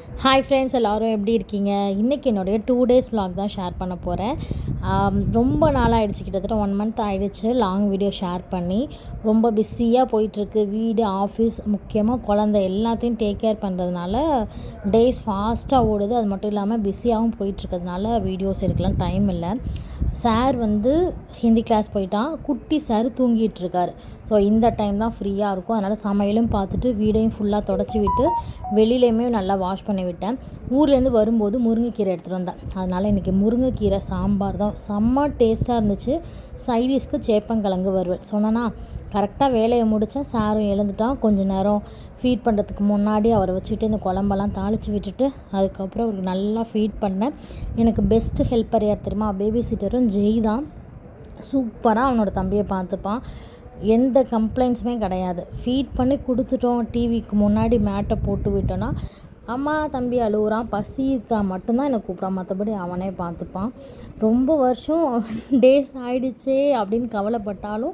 Hi friends, எல்லோரும் எப்படி இருக்கீங்க? இன்றைக்கி என்னுடைய 2 டேஸ் vlog தான் ஷேர் பண்ண போகிறேன். ரொம்ப நாளாகிடுச்சு, கிட்டத்தட்ட 1 மந்த் ஆகிடுச்சு லாங் வீடியோ ஷேர் பண்ணி. ரொம்ப பிஸியாக போயிட்டுருக்கு. வீடு, ஆஃபீஸ், முக்கியமாக குழந்தை எல்லாத்தையும் டேக் கேர் பண்ணுறதுனால டேஸ் ஃபாஸ்ட்டாக ஓடுது. அது மட்டும் இல்லாமல் பிஸியாகவும் போயிட்டுருக்கிறதுனால வீடியோஸ் எடுக்கலாம் டைம் இல்லை. சார் வந்து ஹிந்தி கிளாஸ் போயிட்டான். குட்டி சார் தூங்கிட்டுருக்கார். ஸோ இந்த டைம் தான் ஃப்ரீயாக இருக்கும். அதனால் சமையலும் பார்த்துட்டு வீடையும் ஃபுல்லாக தொடச்சி விட்டு வெளியிலையுமே நல்லா வாஷ் பண்ணி விட்டேன். ஊர்லேருந்து வரும்போது முருங்கைக்கீரை எடுத்துகிட்டு வந்தேன். அதனால் இன்றைக்கி முருங்கைக்கீரை சாம்பார் தான். செம்ம டேஸ்ட்டாக இருந்துச்சு. சைடிஷ்க்கு சேப்பங்கிழங்கு வறுவல். சொன்னேன்னா கரெக்டாக வேலையை முடித்தேன். சாரும் எழுந்துட்டான். கொஞ்சம் நேரம் ஃபீட் பண்ணுறதுக்கு முன்னாடி அவரை வச்சுட்டு இந்த குழம்பெல்லாம் தாளித்து விட்டுட்டு அதுக்கப்புறம் அவருக்கு நல்லா ஃபீட் பண்ணேன். எனக்கு பெஸ்ட்டு ஹெல்ப்பர் யார் தெரியுமா? பேபி சிட்டரும் ஜெய் தான். சூப்பராக அவனோட தம்பியை பார்த்துப்பான். எந்த கம்ப்ளைண்ட்ஸுமே கிடையாது. ஃபீட் பண்ணி கொடுத்துட்டோம், டிவிக்கு முன்னாடி மேட்டை போட்டு விட்டோன்னா அம்மா தம்பி அழுகுறான், பசி இருக்கா மட்டும்தான் என்னை கூப்பிட்றான். மற்றபடி அவனே பார்த்துப்பான். ரொம்ப வருஷம் டேஸ் ஆகிடுச்சே அப்படின்னு கவலைப்பட்டாலும்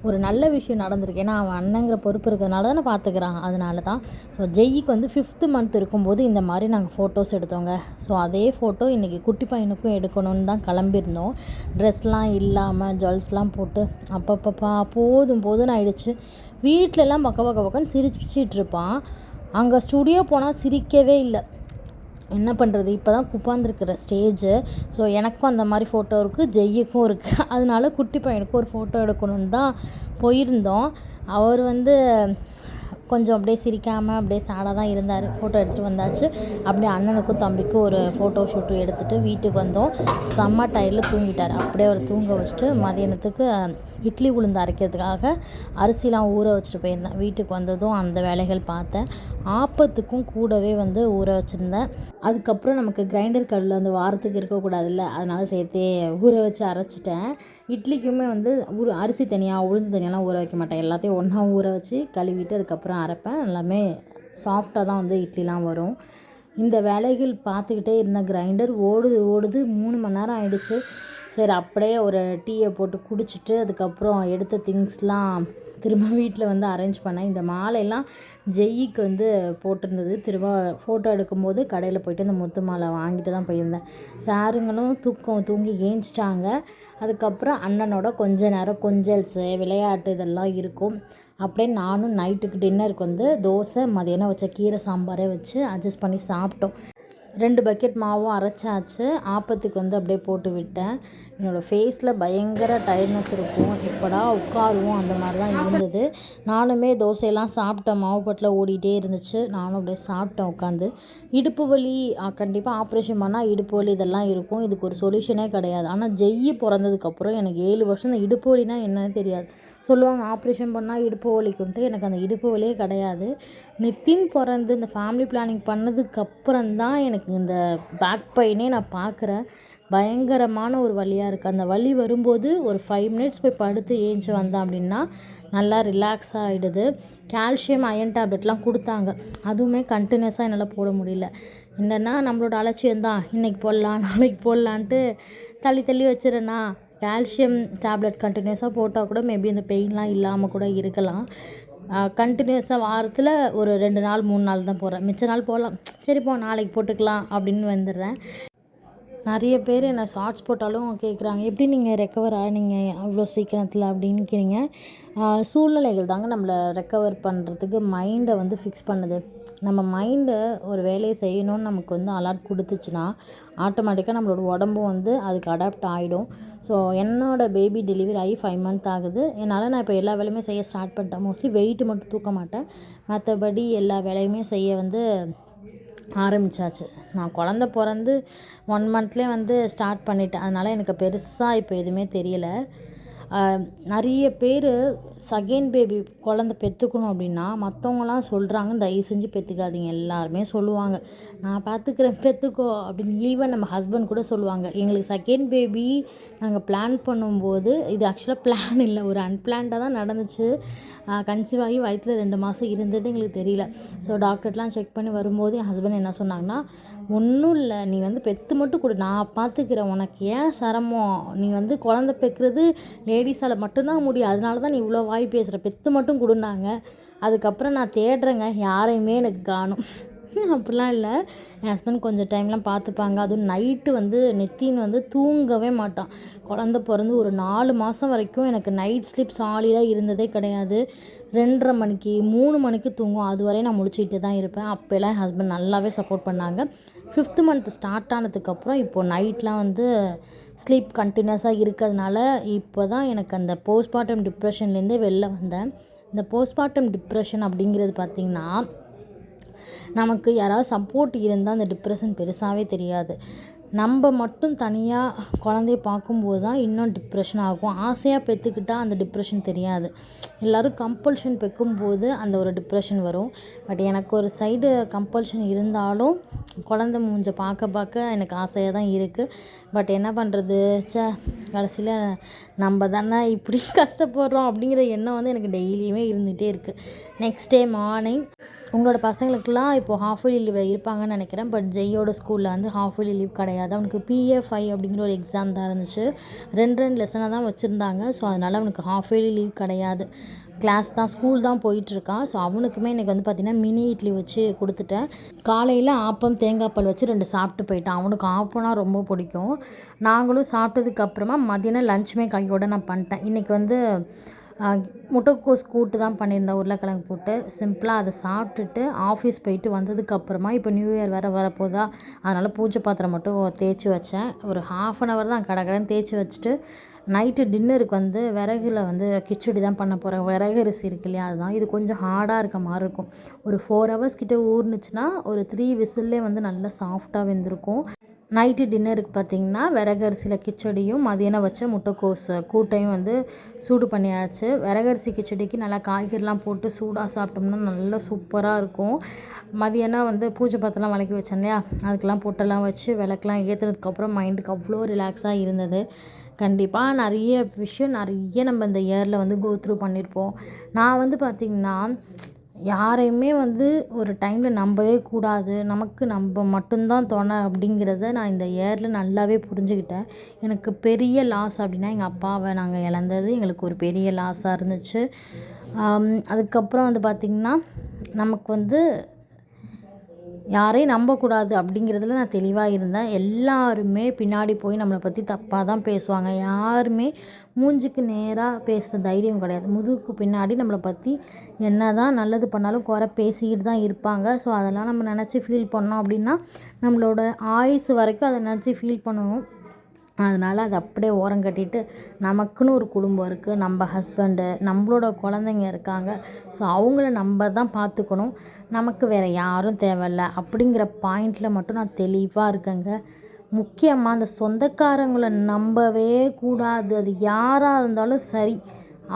ஒரு நல்ல விஷயம் நடந்திருக்கு. ஏன்னா அவன் அண்ணங்கிற பொறுப்பு இருக்கிறதுனால தானே பார்த்துக்கிறான். அதனால தான். ஸோ ஜெய்க்கு வந்து 5th மந்த் இருக்கும்போது இந்த மாதிரி நாங்கள் ஃபோட்டோஸ் எடுத்தோங்க. ஸோ அதே ஃபோட்டோ இன்றைக்கி குட்டி பையனுக்கும் எடுக்கணும்னு தான் கிளம்பியிருந்தோம். ட்ரெஸ்லாம் இல்லாமல் ஜுவல்ஸ்லாம் போட்டு அப்பப்பப்பா போதும்னு ஆயிடுச்சு. வீட்டிலலாம் பக்கன்னு சிரிச்சிட்ருப்பான். அங்கே ஸ்டுடியோ போனால் சிரிக்கவே இல்லை. என்ன பண்ணுறது, இப்போ தான் உட்காந்துருக்கிற ஸ்டேஜு. ஸோ எனக்கும் அந்த மாதிரி ஃபோட்டோ இருக்குது, ஜெய்யுக்கும் இருக்குது. அதனால குட்டி பையனுக்கும் ஒரு ஃபோட்டோ எடுக்கணுன்னு தான் போயிருந்தோம். அவர் வந்து கொஞ்சம் அப்படியே சிரிக்காமல் அப்படியே சேடாக தான் இருந்தார். ஃபோட்டோ எடுத்துகிட்டு வந்தாச்சு. அப்படியே அண்ணனுக்கும் தம்பிக்கும் ஒரு ஃபோட்டோ ஷூட்டும் எடுத்துகிட்டு வீட்டுக்கு வந்தோம். செம்ம டயர்டில் தூங்கிட்டார். அப்படியே அவர் தூங்க வச்சுட்டு மதியானத்துக்கு இட்லி உளுந்து அரைக்கிறதுக்காக அரிசிலாம் ஊற வச்சுட்டு போயிருந்தேன். வீட்டுக்கு வந்ததும் அந்த வேலைகள் பார்த்தேன். ஆப்பத்துக்கும் கூடவே வந்து ஊற வச்சுருந்தேன். அதுக்கப்புறம் நமக்கு கிரைண்டர் கல்லில் வந்து வாரத்துக்கு இருக்கக்கூடாதுல்ல, அதனால் சேர்த்தே ஊற வச்சு அரைச்சிட்டேன். இட்லிக்குமே வந்து அரிசி தனியாக உளுந்து தனியாலாம் ஊற வைக்க மாட்டேன். எல்லாத்தையும் ஒன்றா ஊற வச்சு கழுவிட்டு அதுக்கப்புறம் அரைப்பேன். எல்லாமே சாஃப்டாக தான் வந்து இட்லிலாம் வரும். இந்த வேலைகள் பார்த்துக்கிட்டே இருந்த கிரைண்டர் ஓடுது 3 மணி நேரம் ஆகிடுச்சு. சரி, அப்படியே ஒரு டீயை போட்டு குடிச்சிட்டு அதுக்கப்புறம் எடுத்த திங்ஸ்லாம் திரும்ப வீட்டில் வந்து அரேஞ்ச் பண்ணேன். இந்த மாலையெல்லாம் ஜெய்யிக்கு வந்து போட்டிருந்தது. திரும்ப ஃபோட்டோ எடுக்கும்போது கடையில் போய்ட்டு இந்த முத்து மாலை வாங்கிட்டு தான் போயிருந்தேன். சாருங்களும் தூங்கி ஏஞ்சிட்டாங்க. அதுக்கப்புறம் அண்ணனோட கொஞ்ச நேரம் கொஞ்சல்ஸு, விளையாட்டு இதெல்லாம் இருக்கும். அப்படியே நானும் நைட்டுக்கு டின்னருக்கு வந்து தோசை, மதியானம் வச்ச கீரை சாம்பாரே வச்சு அட்ஜஸ்ட் பண்ணி சாப்பிட்டோம். 2 பக்கெட் மாவும் அரைச்சாச்சு. ஆப்பத்துக்கு வந்து அப்படியே போட்டு விட்டேன். என்னோடய ஃபேஸில் பயங்கர டயர்ட்னஸ் இருக்கும். எப்படா உட்காருவோம் அந்த மாதிரி தான் இருந்தது. நானுமே தோசையெல்லாம் சாப்பிட்டேன். மாவு பட்டில் ஓடிட்டே இருந்துச்சு. நானும் அப்படியே சாப்பிட்டேன் உட்காந்து. இடுப்பு வலி கண்டிப்பாக ஆப்ரேஷன் பண்ணால் இடுப்பு வலி இதெல்லாம் இருக்கும். இதுக்கு ஒரு சொல்யூஷனே கிடையாது. ஆனால் ஜெய்யி பிறந்ததுக்கப்புறம் எனக்கு 7 வருஷம் இந்த இடுப்பு வலினா என்னன்னு தெரியாது. சொல்லுவாங்க ஆப்ரேஷன் பண்ணால் இடுப்பு வலிக்குன்ட்டு. எனக்கு அந்த இடுப்பு வலியே கிடையாது. நித்தின் பிறந்து இந்த ஃபேமிலி பிளானிங் பண்ணதுக்கப்புறம் தான் எனக்கு இந்த பேக் பெயினே நான் பார்க்குறேன். பயங்கரமான ஒரு வலியாக இருக்குது. அந்த வலி வரும்போது ஒரு 5 மினிட்ஸ் போய் படுத்து ஏஞ்சி வந்தேன் அப்படின்னா நல்லா ரிலாக்ஸாக ஆகிடுது. கால்சியம், அயன் டேப்லெட்லாம் கொடுத்தாங்க. அதுவுமே கண்டினியூஸாக என்னால் போட முடியல. என்னென்னா நம்மளோட அலட்சியம் தான். இன்றைக்கி போடலாம் நாளைக்கு போடலான்ட்டு தள்ளி வச்சுருந்தேன்னா கால்சியம் டேப்லெட் கண்டினியூஸாக போட்டால் கூட மேபி அந்த பெயின்லாம் இல்லாமல் கூட இருக்கலாம். கண்டினியூஸாக வாரத்தில் ஒரு 2 நாள் 3 நாள் தான் போடுறேன். மிச்ச நாள் போடலாம், சரி போ நாளைக்கு போட்டுக்கலாம் அப்படின்னு வந்துடுறேன். நிறைய பேர் என்னை ஷார்ட்ஸ் போட்டாலும் கேட்குறாங்க, எப்படி நீங்கள் ரெக்கவர் ஆனீங்க அவ்வளோ சீக்கிரத்தில் அப்படின்னு கேட்குறீங்க. சூழ்நிலைகள் தாங்க நம்மளை ரெக்கவர் பண்ணுறதுக்கு மைண்டை வந்து ஃபிக்ஸ் பண்ணுது. நம்ம மைண்டு ஒரு வேலையை செய்யணும்னு நமக்கு வந்து அலர்ட் கொடுத்துச்சுன்னா ஆட்டோமேட்டிக்காக நம்மளோட உடம்பும் வந்து அதுக்கு அடாப்ட் ஆகிடும். ஸோ என்னோடய பேபி டெலிவரி ஆகி 5 மந்த் ஆகுது. என்னால் நான் இப்போ எல்லா வேலையுமே செய்ய ஸ்டார்ட் பண்ணிட்டேன். மோஸ்ட்லி வெயிட்டு மட்டும் தூக்க மாட்டேன். மற்றபடி எல்லா வேலையுமே செய்ய வந்து ஆரம்பித்தாச்சு. நான் குழந்த பிறந்து 1 மந்த்லேயே வந்து ஸ்டார்ட் பண்ணிட்டேன். அதனால் எனக்கு பெருசாக இப்போ எதுவுமே தெரியலை. நிறைய பேர் செகண்ட் பேபி குழந்த பெற்றுக்கணும் அப்படின்னா மற்றவங்களாம் சொல்கிறாங்க, தயவு செஞ்சு பெற்றுக்காதீங்க. எல்லாருமே சொல்லுவாங்க, நான் பார்த்துக்கிறேன் பெற்றுக்கோ அப்படின்னு. ஈவன் நம்ம ஹஸ்பண்ட் கூட சொல்லுவாங்க. எங்களுக்கு செகண்ட் பேபி நாங்கள் பிளான் பண்ணும்போது இது ஆக்சுவலாக பிளான் இல்லை, ஒரு அன்பிளான்டாக தான் நடந்துச்சு. கன்சீவ் ஆகி வயிற்றில் 2 மாதம் இருந்தது எங்களுக்கு தெரியல. ஸோ டாக்டர்லாம் செக் பண்ணி வரும்போது என் ஹஸ்பண்ட் என்ன சொன்னாங்கன்னா, ஒன்றும் இல்லை, நீ வந்து பெற்று மட்டும் கொடு, நான் பார்த்துக்கிறேன், உனக்கு ஏன் சிரமம், நீ வந்து குழந்த பெற்கிறது லேடிஸால் மட்டும்தான் முடியும், அதனால தான் நீ இவ்வளோ வாய் பேசுகிற, பெற்று மட்டும் கொடுன்னாங்க. அதுக்கப்புறம் நான் தேடுறேங்க, யாரையுமே எனக்கு காணும். அப்படிலாம் இல்லை. என் ஹஸ்பண்ட் கொஞ்சம் டைம்லாம் பார்த்துப்பாங்க. அதுவும் நைட்டு வந்து நெத்தின்னு வந்து தூங்கவே மாட்டான். குழந்த பிறந்து ஒரு 4 மாதம் வரைக்கும் எனக்கு நைட் ஸ்லீப் சாலிடாக இருந்ததே கிடையாது. 2:30 மணிக்கு 3 மணிக்கு தூங்கும். அதுவரை நான் முழிச்சுக்கிட்டு தான் இருப்பேன். அப்போலாம் என் ஹஸ்பண்ட் நல்லாவே சப்போர்ட் பண்ணாங்க. 5th மந்த் ஸ்டார்ட் ஆனதுக்கப்புறம் இப்போது நைட்லாம் வந்து ஸ்லீப் கண்டினியூஸாக இருக்கிறதுனால இப்போ தான் எனக்கு அந்த போஸ்ட்மார்ட்டம் டிப்ரெஷன்லேருந்தே வெளில வந்தேன். இந்த போஸ்ட்மார்ட்டம் டிப்ரெஷன் அப்படிங்கிறது பார்த்திங்கன்னா, நமக்கு யாராவது சப்போர்ட் இருந்தால் அந்த டிப்ரெஷன் பெருசாகவே தெரியாது. நம்ம மட்டும் தனியாக குழந்தைய பார்க்கும்போது தான் இன்னும் டிப்ரெஷன் ஆகும். ஆசையாக பெற்றுக்கிட்டால் அந்த டிப்ரெஷன் தெரியாது. எல்லோரும் கம்பல்ஷன் பெக்கும்போது அந்த ஒரு டிப்ரெஷன் வரும். பட் எனக்கு ஒரு சைடு கம்பல்ஷன் இருந்தாலும் குழந்த மூஞ்ச பார்க்க எனக்கு ஆசையாக தான் இருக்குது. பட் என்ன பண்ணுறது, கடைசியில் நம்ம தானே இப்படி கஷ்டப்படுறோம் அப்படிங்கிற எண்ணம் வந்து எனக்கு டெய்லியுமே இருந்துகிட்டே இருக்குது. நெக்ஸ்ட் டே மார்னிங் உங்களோட பசங்களுக்கெல்லாம் இப்போது ஹாஃப் இயர்லி லீவ் இருப்பாங்கன்னு நினைக்கிறேன். பட் ஜெய்யோட ஸ்கூலில் வந்து ஹாஃப் இயர்லி லீவ் கிடையாது. அவனுக்கு PA5 அப்படிங்கிற ஒரு எக்ஸாம் தான் இருந்துச்சு. 2 லெசனாக தான் வச்சுருந்தாங்க. ஸோ அதனால் அவனுக்கு ஹாஃப் இயர்லி லீவ் கிடையாது. கிளாஸ் தான், ஸ்கூல் தான் போயிட்டுருக்கான். ஸோ அவனுக்குமே எனக்கு வந்து பார்த்திங்கன்னா மினி இட்லி வச்சு கொடுத்துட்டேன். காலையில் ஆப்பம் தேங்காய் பால் வச்சு 2 சாப்பிட்டு போயிட்டான். அவனுக்கு ஆப்பம்னா ரொம்ப பிடிக்கும். நாங்களும் சாப்பிட்டதுக்கப்புறமா மதியானம் லஞ்சுமே கையோடு நான் பண்ணிட்டேன். இன்றைக்கி வந்து முட்டைக்கோஸ் கூட்டு தான் பண்ணியிருந்தேன், உருளைக்கிழங்கு போட்டு. சிம்பிளாக அதை சாப்பிட்டுட்டு ஆஃபீஸ் போயிட்டு வந்ததுக்கப்புறமா இப்போ நியூ இயர் வேறு வரப்போதா, அதனால் பூஜை பாத்திரம் மட்டும் தேய்ச்சி வச்சேன். ஒரு 1/2 hour தான் கடகடன்னு தேய்ச்சி வச்சுட்டு நைட்டு டின்னருக்கு வந்து விறகுல வந்து கிச்சடி தான் பண்ண போகிறேன். விறகு அரிசி இருக்கு இல்லையா, அதுதான். இது கொஞ்சம் ஹார்டாக இருக்க மாதிரி இருக்கும். ஒரு 4 hours கிட்டே ஊறுனுச்சுன்னா ஒரு 3 விசில்லே வந்து நல்லா சாஃப்டாக வெந்திருக்கும். நைட்டு டின்னருக்கு பார்த்திங்கன்னா விறகரிசியில் கிச்சடியும் மதியானம் வச்ச முட்டைக்கோஸ் கூட்டையும் வந்து சூடு பண்ணியாச்சு. விறகரிசி கிச்சடிக்கு நல்லா காய்கறிலாம் போட்டு சூடாக சாப்பிட்டோம்னா நல்லா சூப்பராக இருக்கும். மதியானம் வந்து பூஜை பாத்திரம்லாம் விளக்கி வச்சேன் இல்லையா, அதுக்கெல்லாம் போட்டெல்லாம் வச்சு விளக்கெலாம் ஏற்றுனதுக்கப்புறம் மைண்டுக்கு அவ்வளோ ரிலாக்ஸாக இருந்தது. கண்டிப்பாக நிறைய நம்ம இந்த இயரில் வந்து கோ த்ரூ பண்ணியிருப்போம். நான் வந்து பார்த்திங்கன்னா யாரையுமே வந்து ஒரு டைமில் நம்பவே கூடாது. நமக்கு நம்ம மட்டும்தான் துணை அப்படிங்கிறத நான் இந்த இயரில் நல்லாவே புரிஞ்சுக்கிட்டேன். எனக்கு பெரிய லாஸ் அப்படின்னா எங்கள் அப்பாவை நாங்கள் இழந்தது எங்களுக்கு ஒரு பெரிய லாஸாக இருந்துச்சு. அதுக்கப்புறம் வந்து பார்த்திங்கன்னா நமக்கு வந்து யாரையும் நம்பக்கூடாது அப்படிங்கிறதுல நான் தெளிவாக இருந்தேன். எல்லாருமே பின்னாடி போய் நம்மளை பற்றி தப்பாக தான் பேசுவாங்க. யாருமே மூஞ்சிக்கு நேராக பேசுகிற தைரியம் கிடையாது. முதுகுக்கு பின்னாடி நம்மளை பற்றி என்ன தான் நல்லது பண்ணாலும் குறை பேசிக்கிட்டு தான் இருப்பாங்க. ஸோ அதெல்லாம் நம்ம நினச்சி ஃபீல் பண்ணோம் அப்படின்னா நம்மளோட ஆயுசு வரைக்கும் அதை நினச்சி ஃபீல் பண்ணணும். அதனால் அதை அப்படியே ஓரங்கட்டிட்டு நமக்குன்னு ஒரு குடும்பம் இருக்குது, நம்ம ஹஸ்பண்டு, நம்மளோட குழந்தைங்க இருக்காங்க. ஸோ அவங்கள நம்ம தான் பார்த்துக்கணும். நமக்கு வேறு யாரும் தேவையில்ல அப்படிங்கிற பாயிண்டில் மட்டும் நான் தெளிவாக இருக்கேங்க. முக்கியமாக அந்த சொந்தக்காரங்களை நம்பவே கூடாது. அது யாராக இருந்தாலும் சரி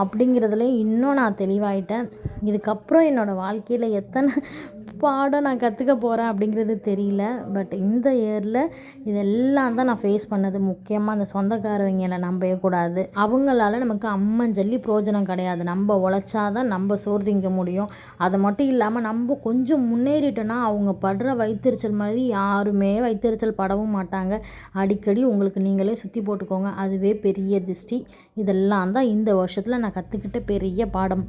அப்படிங்கிறதுல இன்னும் நான் தெளிவாயிட்டேன். இதுக்கப்புறம் என்னோடய வாழ்க்கையில் எத்தனை பாடம் நான் கற்றுக்க போகிறேன் அப்படிங்கிறது தெரியல. பட் இந்த இயரில் இதெல்லாம் தான் நான் ஃபேஸ் பண்ணது. முக்கியமாக அந்த சொந்தக்காரங்களை நம்பவே கூடாது. அவங்களால நமக்கு அம்மஞ்சல்லி பிரயோஜனம் கிடையாது. நம்ம உழைச்சா தான் நம்ம சோறு திங்க முடியும். அது மட்டும் இல்லாமல் நம்ம கொஞ்சம் முன்னேறிட்டோன்னா அவங்க படுற வயிற்றெரிச்சல் மாதிரி யாருமே வயிற்றெரிச்சல் படவும் மாட்டாங்க. அடிக்கடி உங்களுக்கு நீங்களே சுற்றி போட்டுக்கோங்க. அதுவே பெரிய திருஷ்டி. இதெல்லாம் தான் இந்த வருஷத்தில் நான் கற்றுக்கிட்ட பெரிய பாடம்.